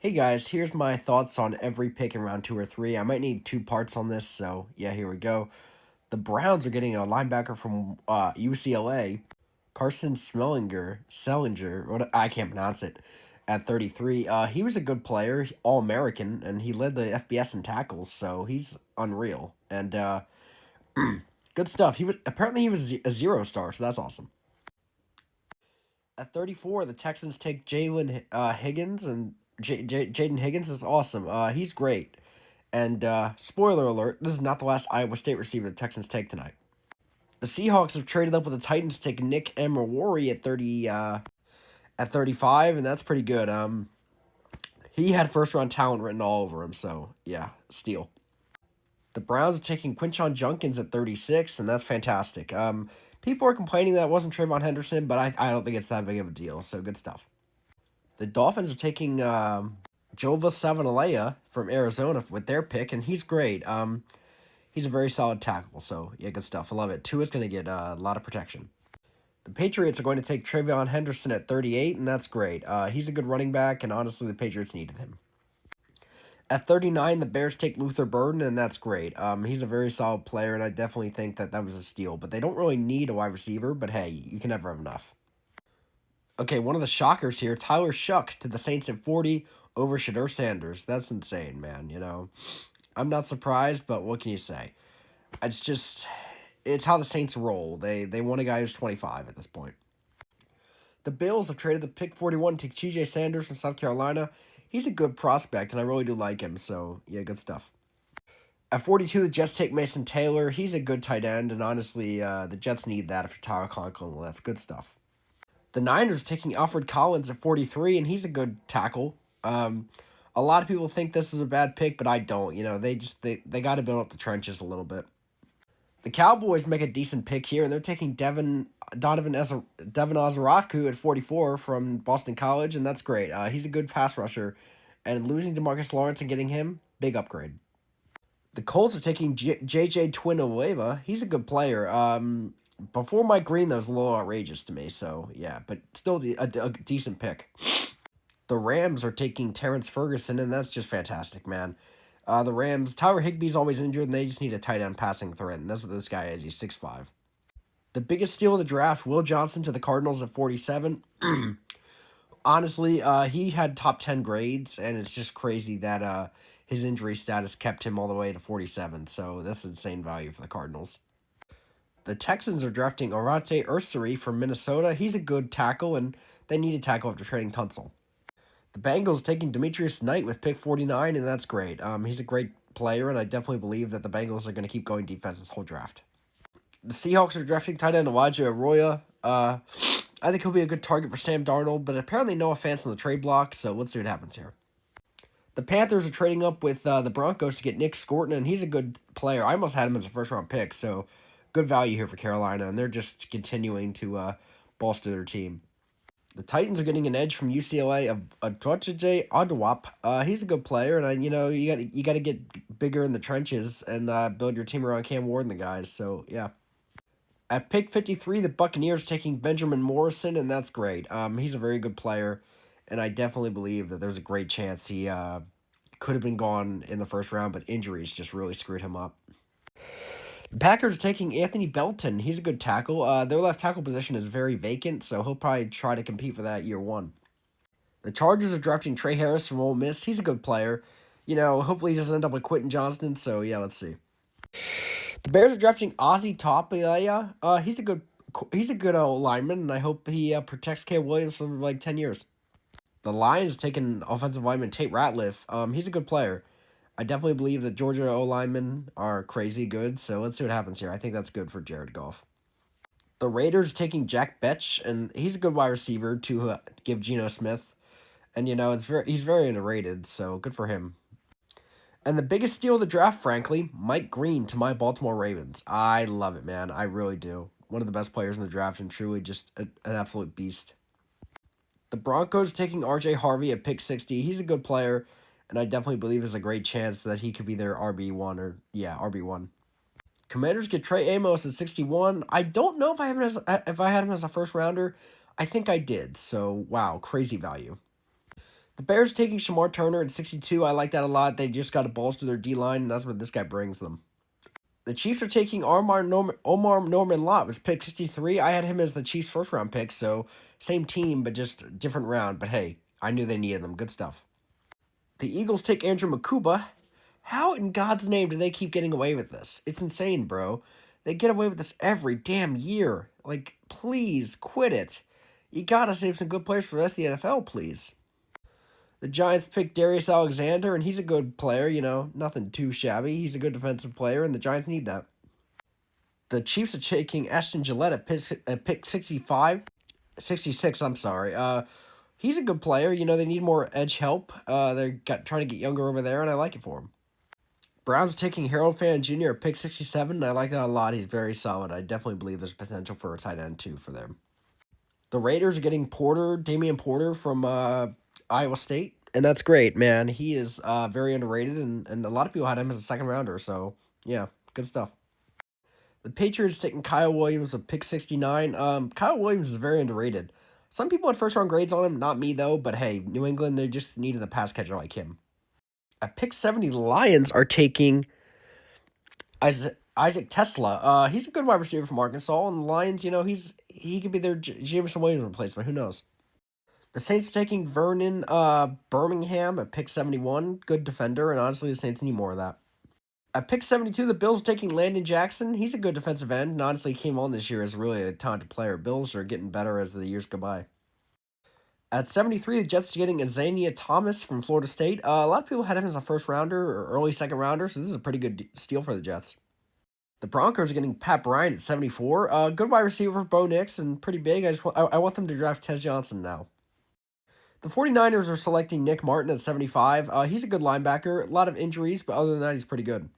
Hey guys, here's my thoughts on every pick in round two or three. I might need two parts on this, so yeah, here we go. The Browns are getting a linebacker from UCLA, Carson Sellinger, what I can't pronounce it, at 33. He was a good player, All American, and he led the FBS in tackles, so he's unreal. And good stuff. He was a zero star, so that's awesome. At 34, the Texans take Jalen Higgins, and Jaden Higgins is awesome. He's great. And spoiler alert, this is not the last Iowa State receiver the Texans take tonight. The Seahawks have traded up with the Titans to take Nick Emery at 35, and that's pretty good. He had first round talent written all over him, so yeah, steal. The Browns are taking Quinshon Junkins at 36, and that's fantastic. People are complaining that it wasn't Trayvon Henderson, but I don't think it's that big of a deal, so good stuff. The Dolphins are taking Jova Savanalea from Arizona with their pick, and he's great. He's a very solid tackle, so yeah, good stuff. I love it. Tua's going to get a lot of protection. The Patriots are going to take Trayvon Henderson at 38, and that's great. He's a good running back, and honestly, the Patriots needed him. At 39, the Bears take Luther Burden, and that's great. He's a very solid player, and I definitely think that that was a steal. But they don't really need a wide receiver, but hey, you can never have enough. Okay, one of the shockers here, Tyler Shuck to the Saints at 40 over Shadur Sanders. That's insane, man, you know. I'm not surprised, but what can you say? It's just, it's how the Saints roll. They want a guy who's 25 at this point. The Bills have traded the pick 41 to TJ Sanders from South Carolina. He's a good prospect, and I really do like him, so yeah, good stuff. At 42, the Jets take Mason Taylor. He's a good tight end, and honestly, the Jets need that after Tyler Conklin left. Good stuff. The Niners taking Alfred Collins at 43, and he's a good tackle. A lot of people think this is a bad pick, but I don't. You know, they got to build up the trenches a little bit. The Cowboys make a decent pick here, and they're taking Devin Ozaraku at 44 from Boston College, and that's great. He's a good pass rusher, and losing DeMarcus Lawrence and getting him, big upgrade. The Colts are taking JJ Twinueva. He's a good player. Before Mike Green, that was a little outrageous to me, so yeah, but still a decent pick. The Rams are taking Terrence Ferguson, and that's just fantastic, man. The Rams, Tyler Higbee's always injured, and they just need a tight end passing threat, and that's what this guy is. He's 6'5". The biggest steal of the draft, Will Johnson to the Cardinals at 47. Honestly, he had top 10 grades, and it's just crazy that his injury status kept him all the way to 47, so that's insane value for the Cardinals. The Texans are drafting Orate Ursary from Minnesota. He's a good tackle, and they need a tackle after trading Tunsil. The Bengals taking Demetrius Knight with pick 49, and that's great. He's a great player, and I definitely believe that the Bengals are going to keep going defense this whole draft. The Seahawks are drafting tight end Elijah Arroyo. I think he'll be a good target for Sam Darnold, but apparently Noah Fant's on the trade block, so let's see what happens here. The Panthers are trading up with the Broncos to get Nick Scorton, and he's a good player. I almost had him as a first-round pick, so good value here for Carolina, and they're just continuing to bolster their team. The Titans are getting an edge from UCLA of Adotije Adewap. He's a good player, and you got to get bigger in the trenches and build your team around Cam Ward and the guys. So yeah. At pick 53, the Buccaneers taking Benjamin Morrison, and that's great. He's a very good player, and I definitely believe that there's a great chance he could have been gone in the first round, but injuries just really screwed him up. The Packers are taking Anthony Belton. He's a good tackle. Their left tackle position is very vacant, so he'll probably try to compete for that year one. The Chargers are drafting Trey Harris from Ole Miss. He's a good player. You know, hopefully he doesn't end up with Quentin Johnston, so yeah, let's see. The Bears are drafting Ozzy Topilia. He's a good lineman, and I hope he protects Caleb Williams for like 10 years. The Lions are taking offensive lineman Tate Ratliff. He's a good player. I definitely believe that Georgia O-linemen are crazy good, so let's see what happens here. I think that's good for Jared Goff. The Raiders taking Jack Betch, and he's a good wide receiver to give Geno Smith. And, you know, he's very underrated, so good for him. And the biggest steal of the draft, frankly, Mike Green to my Baltimore Ravens. I love it, man. I really do. One of the best players in the draft and truly just an absolute beast. The Broncos taking R.J. Harvey at pick 60. He's a good player, and I definitely believe there's a great chance that he could be their RB1 RB1. Commanders get Trey Amos at 61. I don't know if I had him as a first rounder. I think I did. So, wow, crazy value. The Bears taking Shamar Turner at 62. I like that a lot. They just got to bolster their D-line, and that's what this guy brings them. The Chiefs are taking Omar Norman Lott, was pick 63. I had him as the Chiefs' first-round pick, so same team, but just different round. But hey, I knew they needed them. Good stuff. The Eagles take Andrew Makuba. How in God's name do they keep getting away with this? It's insane, bro. They get away with this every damn year. Like, please, quit it. You gotta save some good players for the rest of the NFL, please. The Giants picked Darius Alexander, and he's a good player, nothing too shabby. He's a good defensive player, and the Giants need that. The Chiefs are taking Ashton Gillette at pick 65. 66, I'm sorry. He's a good player. They need more edge help. They're trying to get younger over there, and I like it for him. Browns are taking Harold Fan Jr. at pick 67, and I like that a lot. He's very solid. I definitely believe there's potential for a tight end, too, for them. The Raiders are getting Damian Porter from Iowa State, and that's great, man. He is very underrated, and a lot of people had him as a second rounder, so, yeah, good stuff. The Patriots taking Kyle Williams with pick 69. Kyle Williams is very underrated. Some people had first-round grades on him, not me, though, but hey, New England, they just needed a pass catcher like him. At pick 70, the Lions are taking Isaac Tesla. He's a good wide receiver from Arkansas, and the Lions, he could be their Jameson Williams replacement. Who knows? The Saints are taking Vernon Birmingham at pick 71. Good defender, and honestly, the Saints need more of that. At pick 72, the Bills are taking Landon Jackson. He's a good defensive end, and honestly came on this year as really a talented player. Bills are getting better as the years go by. At 73, the Jets are getting Azania Thomas from Florida State. A lot of people had him as a first rounder or early second rounder, so this is a pretty good steal for the Jets. The Broncos are getting Pat Bryant at 74. Good wide receiver for Bo Nix and pretty big. I want them to draft Tez Johnson now. The 49ers are selecting Nick Martin at 75. He's a good linebacker. A lot of injuries, but other than that, he's pretty good.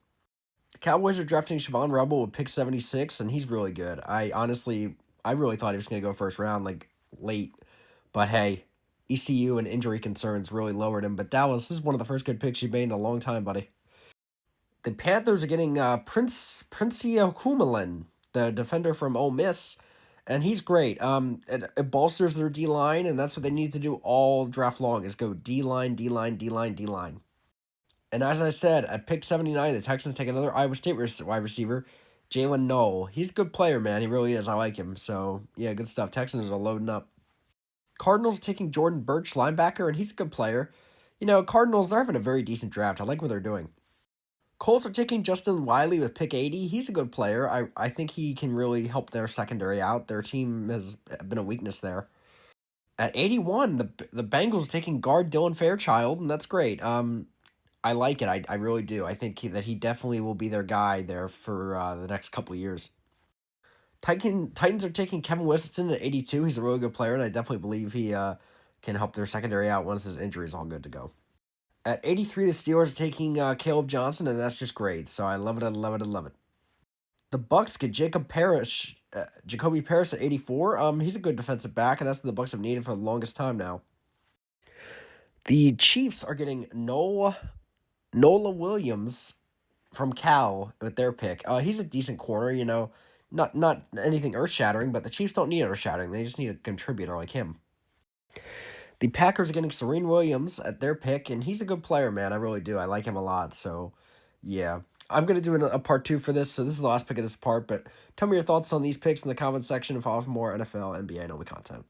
The Cowboys are drafting Siobhan Rebel with pick 76, and he's really good. I really thought he was going to go first round, like, late. But hey, ECU and injury concerns really lowered him. But Dallas, this is one of the first good picks you've made in a long time, buddy. The Panthers are getting Prince Humelin, the defender from Ole Miss, and he's great. It bolsters their D-line, and that's what they need to do all draft long, is go D-line, D-line, D-line, D-line. And as I said, at pick 79, the Texans take another Iowa State wide receiver, Jalen Knoll. He's a good player, man. He really is. I like him. So, yeah, good stuff. Texans are loading up. Cardinals taking Jordan Birch, linebacker, and he's a good player. Cardinals, they're having a very decent draft. I like what they're doing. Colts are taking Justin Wiley with pick 80. He's a good player. I think he can really help their secondary out. Their team has been a weakness there. At 81, the Bengals are taking guard Dylan Fairchild, and that's great. I like it. I really do. I think that he definitely will be their guy there for the next couple of years. Titans are taking Kevin Whistleton at 82. He's a really good player, and I definitely believe he can help their secondary out once his injury is all good to go. At 83, the Steelers are taking Caleb Johnson, and that's just great. So I love it. I love it. I love it. The Bucks get Jacoby Parrish at 84. He's a good defensive back, and that's what the Bucks have needed for the longest time now. The Chiefs are getting Nola Williams from Cal with their pick. He's a decent corner, not anything earth-shattering, but the Chiefs don't need earth-shattering. They just need a contributor like him. The Packers are getting Serene Williams at their pick, and he's a good player, man. I really do. I like him a lot, so yeah. I'm going to do a part 2 for this, so this is the last pick of this part, but tell me your thoughts on these picks in the comments section and follow for more NFL, NBA, and all the content.